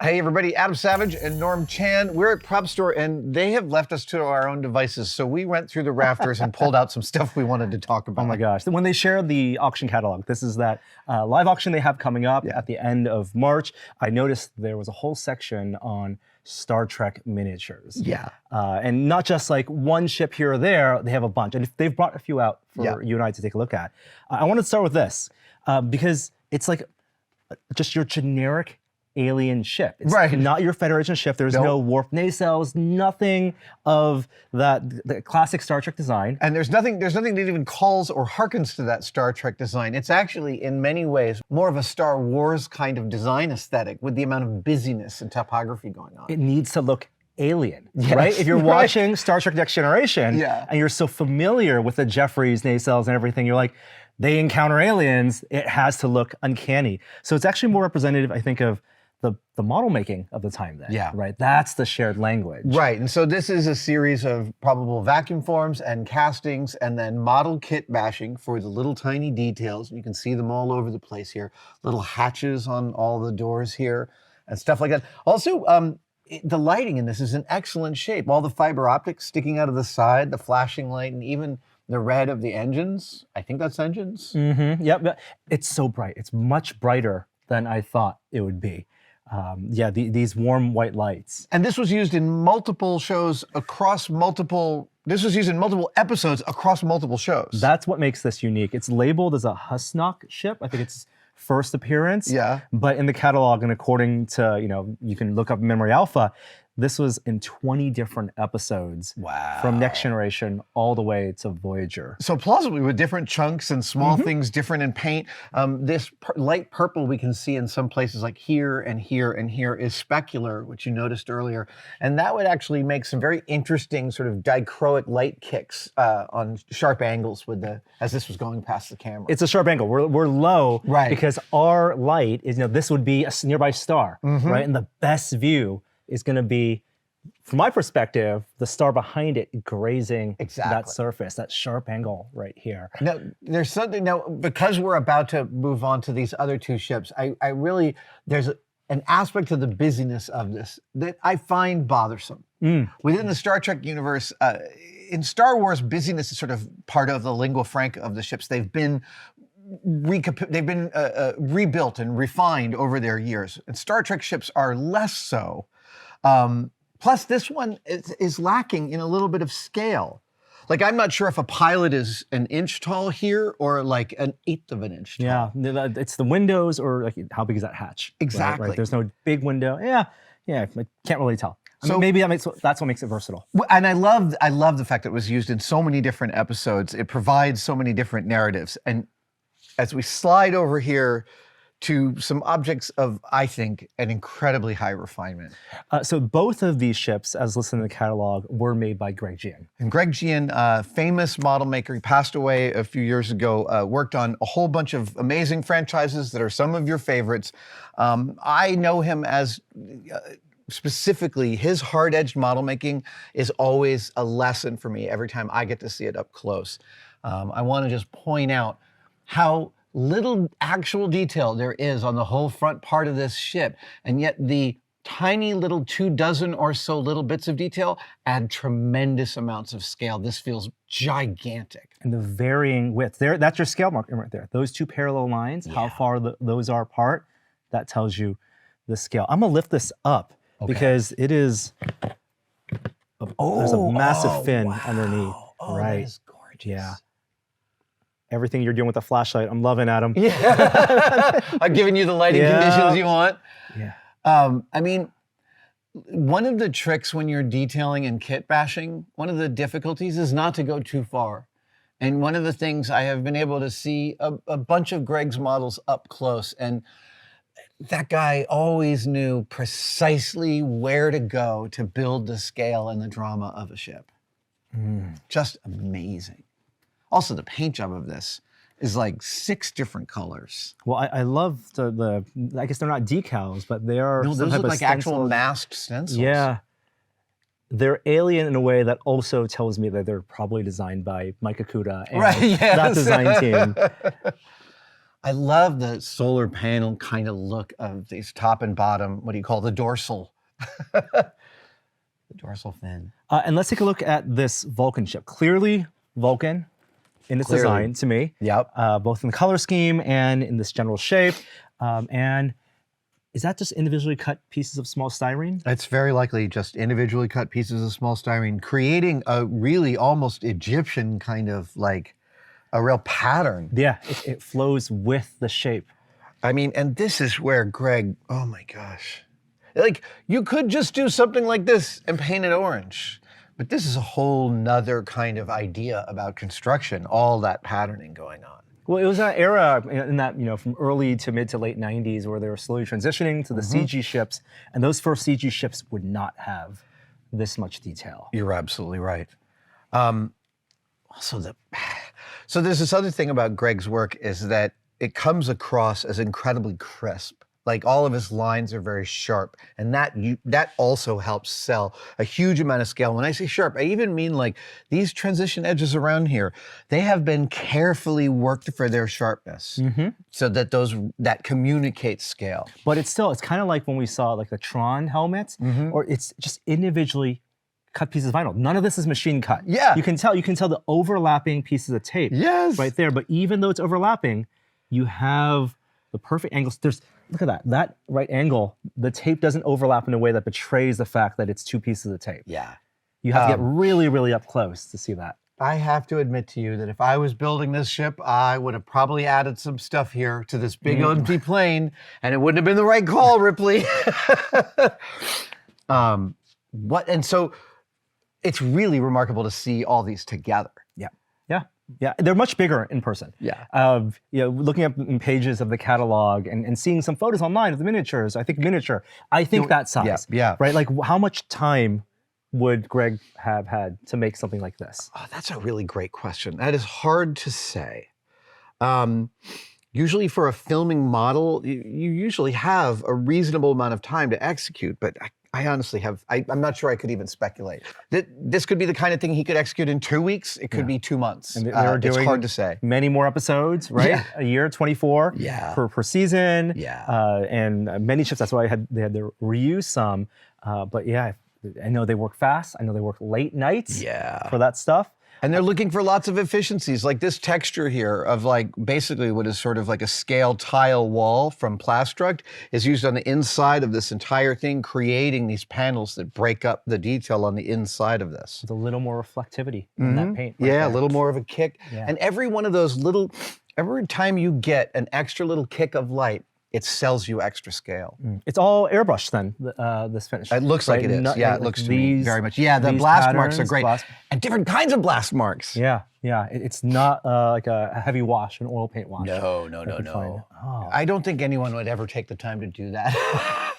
Hey everybody, Adam Savage and Norm Chan. We're at Propstore and they have left us to our own devices. So we went through the rafters and pulled out some stuff we wanted to talk about. Oh my gosh. When they shared the auction catalog, this is that live auction they have coming up at the end of March. I noticed there was a whole section on Star Trek miniatures. Yeah. And not just like one ship here or there, they have a bunch. And they've brought a few out for you and I to take a look at. I want to start with this because it's like just your generic alien ship. It's not your Federation ship. There's no warp nacelles, nothing of the classic Star Trek design. And there's nothing that even calls or harkens to that Star Trek design. It's actually, in many ways, more of a Star Wars kind of design aesthetic with the amount of busyness and topography going on. It needs to look alien, right? If you're watching Star Trek Next Generation and you're so familiar with the Jeffries nacelles and everything, you're like, they encounter aliens, it has to look uncanny. So it's actually more representative, I think, of the model making of the time then, right? That's the shared language. Right, and so this is a series of probable vacuum forms and castings and then model kit bashing for the little tiny details. You can see them all over the place here. Little hatches on all the doors here and stuff like that. Also, the lighting in this is in excellent shape. All the fiber optics sticking out of the side, the flashing light, and even the red of the engines. I think that's engines. Mm-hmm. Yep, it's so bright. It's much brighter than I thought it would be. These warm white lights. And this was used in multiple shows across multiple, this was used in multiple episodes across multiple shows. That's what makes this unique. It's labeled as a Husnock ship. I think it's first appearance. Yeah. But in the catalog, and according to, you can look up Memory Alpha, this was in 20 different episodes. Wow. From Next Generation all the way to Voyager. So plausibly with different chunks and small things, different in paint. This light purple we can see in some places like here and here and here is specular, which you noticed earlier. And that would actually make some very interesting sort of dichroic light kicks on sharp angles with as this was going past the camera. It's a sharp angle. We're low because our light is, this would be a nearby star, right? And the best view is going to be, from my perspective, the star behind it grazing that surface, that sharp angle right here. Now, there's something, because we're about to move on to these other two ships, I really, there's an aspect to the busyness of this that I find bothersome. Within the Star Trek universe, in Star Wars, busyness is sort of part of the lingua franca of the ships. They've been rebuilt and refined over their years. And Star Trek ships are less so. Plus, this one is lacking in a little bit of scale. Like, I'm not sure if a pilot is an inch tall here or like an eighth of an inch tall. Yeah, it's the windows or like how big is that hatch? Exactly. Right? There's no big window. Yeah, I can't really tell. So maybe that's what makes it versatile. And I love the fact that it was used in so many different episodes. It provides so many different narratives. And as we slide over here to some objects of, I think, an incredibly high refinement. So both of these ships, as listed in the catalog, were made by Greg Jein. And Greg Jein, famous model maker, he passed away a few years ago, worked on a whole bunch of amazing franchises that are some of your favorites. I know him as, specifically, his hard-edged model making is always a lesson for me every time I get to see it up close. I want to just point out how little actual detail there is on the whole front part of this ship, and yet the tiny little 24 or so little bits of detail add tremendous amounts of scale. This feels gigantic. And the varying width, that's your scale marker right there. Those two parallel lines, how far those are apart, that tells you the scale. I'm gonna lift this up because it is, there's a massive fin underneath. That is gorgeous. Yeah. Everything you're doing with the flashlight, I'm loving, Adam. Yeah, I'm giving you the lighting conditions you want. Yeah. I mean, one of the tricks when you're detailing and kit bashing, one of the difficulties is not to go too far. And one of the things I have been able to see a bunch of Greg's models up close, and that guy always knew precisely where to go to build the scale and the drama of a ship. Just amazing. Also, the paint job of this is like 6 different colors. Well, I love the I guess they're not decals, but they are. No, those look like actual masked stencils. Yeah. They're alien in a way that also tells me that they're probably designed by Mike Akuda and that design team. I love the solar panel kind of look of these top and bottom, what do you call the dorsal? The dorsal fin. And let's take a look at this Vulcan ship. Clearly Vulcan in its design to me. Yep. Both in the color scheme and in this general shape. And is that just individually cut pieces of small styrene? It's very likely just individually cut pieces of small styrene, creating a really almost Egyptian kind of like a real pattern. Yeah, it flows with the shape. I mean, and this is where Greg, oh my gosh. Like, you could just do something like this and paint it orange. But this is a whole nother kind of idea about construction, all that patterning going on. Well, it was an era in that, from early to mid to late 90s where they were slowly transitioning to the CG ships. And those first CG ships would not have this much detail. You're absolutely right. So there's this other thing about Greg's work is that it comes across as incredibly crisp. Like all of his lines are very sharp, and that also helps sell a huge amount of scale. When I say sharp, I even mean like these transition edges around here, they have been carefully worked for their sharpness, so that that communicates scale. But it's kind of like when we saw like the Tron helmets, or it's just individually cut pieces of vinyl. None of this is machine cut. Yeah. You can tell the overlapping pieces of tape. Yes. Right there. But even though it's overlapping, you have the perfect angles. Look at that right angle. The tape doesn't overlap in a way that betrays the fact that it's two pieces of tape. Yeah. You have to get really, really up close to see that. I have to admit to you that if I was building this ship, I would have probably added some stuff here to this big empty plane, and it wouldn't have been the right call, Ripley. And so it's really remarkable to see all these together. Yeah, they're much bigger in person. Yeah. Looking up in pages of the catalog and seeing some photos online of the miniatures. I think that size. Yeah. Right. Like, how much time would Greg have had to make something like this? Oh, that's a really great question. That is hard to say. Usually for a filming model, you usually have a reasonable amount of time to execute, but I honestly I'm not sure I could even speculate. This could be the kind of thing he could execute in 2 weeks. It could be 2 months. And they were doing it's hard to say. Many more episodes, right? Yeah. A year, 24 per season. Yeah. And many ships, that's why they had to reuse some. But yeah, I know they work fast. I know they work late nights for that stuff. And they're looking for lots of efficiencies, like this texture here of like basically what is sort of like a scale tile wall from Plastruct is used on the inside of this entire thing, creating these panels that break up the detail on the inside of this. With a little more reflectivity in that paint. A little more of a kick. Yeah. And every one of those every time you get an extra little kick of light, it sells you extra scale. It's all airbrushed then, this finish. It looks like it is. It looks to me very much. Yeah, the blast marks are great. And different kinds of blast marks. Yeah. It's not like a heavy wash, an oil paint wash. No. I don't think anyone would ever take the time to do that.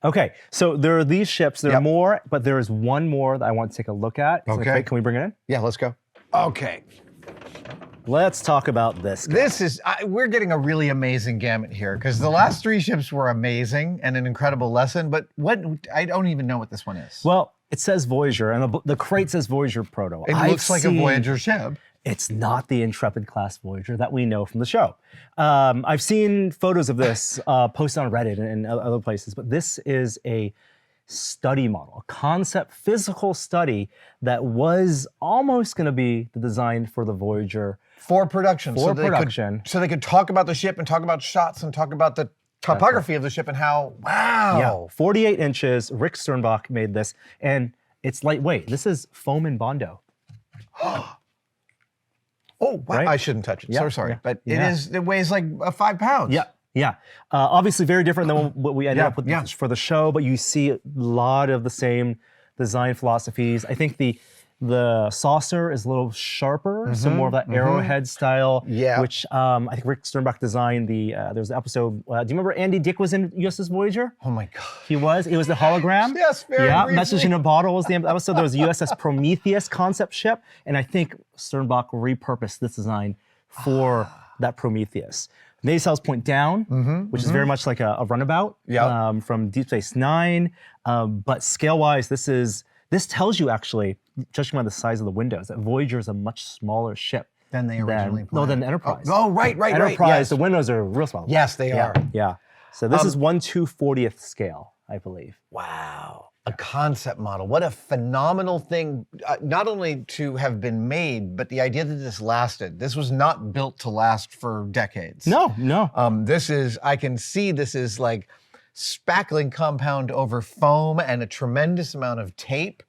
Okay, so there are these ships. There are more, but there is one more that I want to take a look at. Okay. Can we bring it in? Yeah, let's go. Okay. Let's talk about this guy. We're getting a really amazing gamut here because the last 3 ships were amazing and an incredible lesson, but I don't even know what this one is. Well, it says Voyager, and the crate says Voyager Proto. It looks like a Voyager ship. It's not the Intrepid class Voyager that we know from the show. I've seen photos of this posted on Reddit and other places, but this is a study model, a concept physical study that was almost going to be the design for the Voyager. For production. So they could talk about the ship and talk about shots and talk about the topography of the ship and how, wow. Yeah, 48 inches, Rick Sternbach made this, and it's lightweight. This is foam and Bondo. Oh, wow. Right? I shouldn't touch it. So sorry. But it weighs like 5 pounds. Yeah. Obviously very different than what we ended up with for the show, but you see a lot of the same design philosophies. I think the saucer is a little sharper, so more of that arrowhead style, which I think Rick Sternbach designed. There was an episode, do you remember Andy Dick was in USS Voyager? Oh my God. He was? It was the hologram? Yes, very briefly. Message in a Bottle was the episode. There was a USS Prometheus concept ship, and I think Sternbach repurposed this design for that Prometheus. Nacelles point down, which is very much like a runabout from Deep Space Nine, but scale-wise, this tells you actually, judging by the size of the windows, that Voyager is a much smaller ship Than they originally No, planned. than Enterprise. Oh, right. Enterprise, Yes. the windows are real small. Yes, they are. Yeah. So this is 1/240th scale, I believe. Wow. A concept model. What a phenomenal thing, not only to have been made, but the idea that this lasted. This was not built to last for decades. No. I can see this is like spackling compound over foam and a tremendous amount of tape.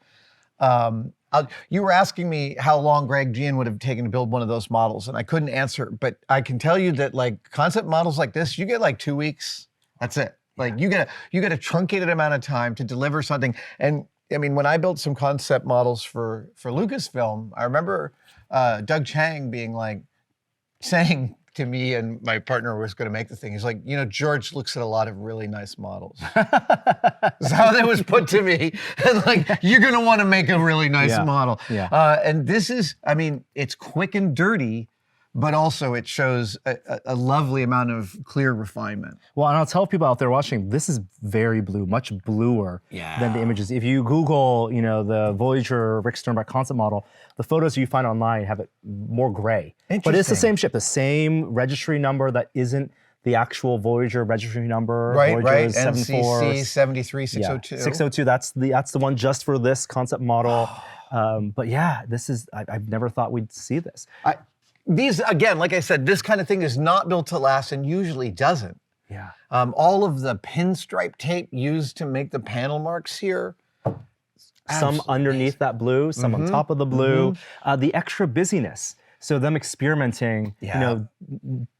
You were asking me how long Greg Jein would have taken to build one of those models, and I couldn't answer, but I can tell you that like concept models like this, you get like 2 weeks. That's it. Like you get a truncated amount of time to deliver something. And I mean, when I built some concept models for Lucasfilm, I remember Doug Chang being like, saying to me and my partner who was going to make the thing, he's like, George looks at a lot of really nice models. That's how that was put to me. And like, you're going to want to make a really nice model. Yeah. And this is, I mean, it's quick and dirty, but also it shows a lovely amount of clear refinement. Well, and I'll tell people out there watching, this is very blue, much bluer than the images. If you Google, the Voyager Rick Sternbach concept model, the photos you find online have it more gray. But it's the same ship, the same registry number that isn't the actual Voyager registry number. Right. Voyager NCC 73602. 602. That's the one just for this concept model. But yeah, this is I've never thought we'd see this. These, again, like I said, this kind of thing is not built to last and usually doesn't. Yeah. All of the pinstripe tape used to make the panel marks here. Some underneath that blue, some on top of the blue. The extra busyness. So them experimenting, TNG,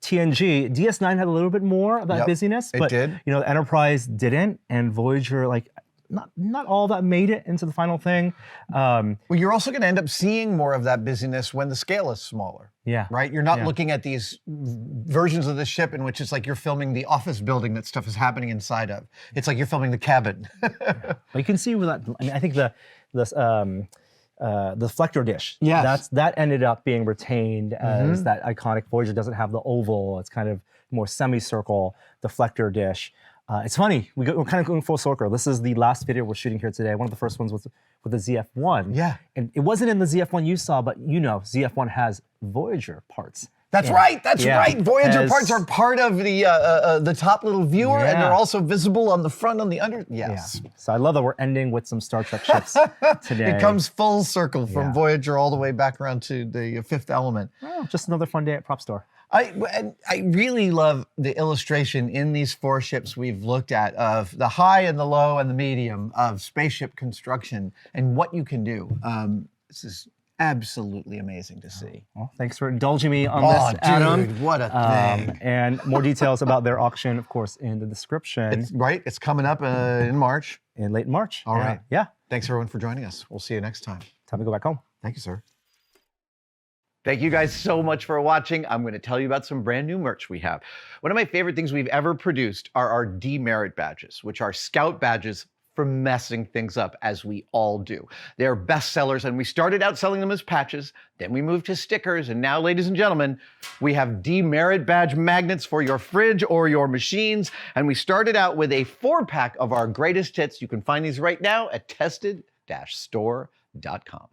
DS9 had a little bit more of that busyness, but it did. Enterprise didn't, and Voyager, like, not all that made it into the final thing. Well, you're also going to end up seeing more of that busyness when the scale is smaller. Yeah. Right? You're not looking at these versions of the ship in which it's like you're filming the office building that stuff is happening inside of. It's like you're filming the cabin. Well, you can see with that. I mean, I think the deflector dish. Yes. That ended up being retained as that iconic. Voyager doesn't have the oval. It's kind of more semicircle deflector dish. It's funny, we're kind of going full circle. This is the last video we're shooting here today. One of the first ones was with the ZF-1. Yeah. And it wasn't in the ZF-1 you saw, but ZF-1 has Voyager parts. That's right. Voyager parts are part of the top little viewer, and they're also visible on the front, on the under. Yes. Yeah. So I love that we're ending with some Star Trek ships today. It comes full circle from Voyager all the way back around to the Fifth Element. Oh, just another fun day at Propstore. I really love the illustration in these 4 ships we've looked at of the high and the low and the medium of spaceship construction and what you can do. This is absolutely amazing to see. Well, thanks for indulging me on this, Adam. Dude, what a thing. And more details about their auction, of course, in the description. It's coming up in March. In late March. All right. Yeah. Thanks, everyone, for joining us. We'll see you next time. Time to go back home. Thank you, sir. Thank you guys so much for watching. I'm going to tell you about some brand new merch we have. One of my favorite things we've ever produced are our demerit badges, which are scout badges for messing things up, as we all do. They're bestsellers, and we started out selling them as patches, then we moved to stickers, and now, ladies and gentlemen, we have demerit badge magnets for your fridge or your machines, and we started out with a 4-pack of our greatest hits. You can find these right now at tested-store.com.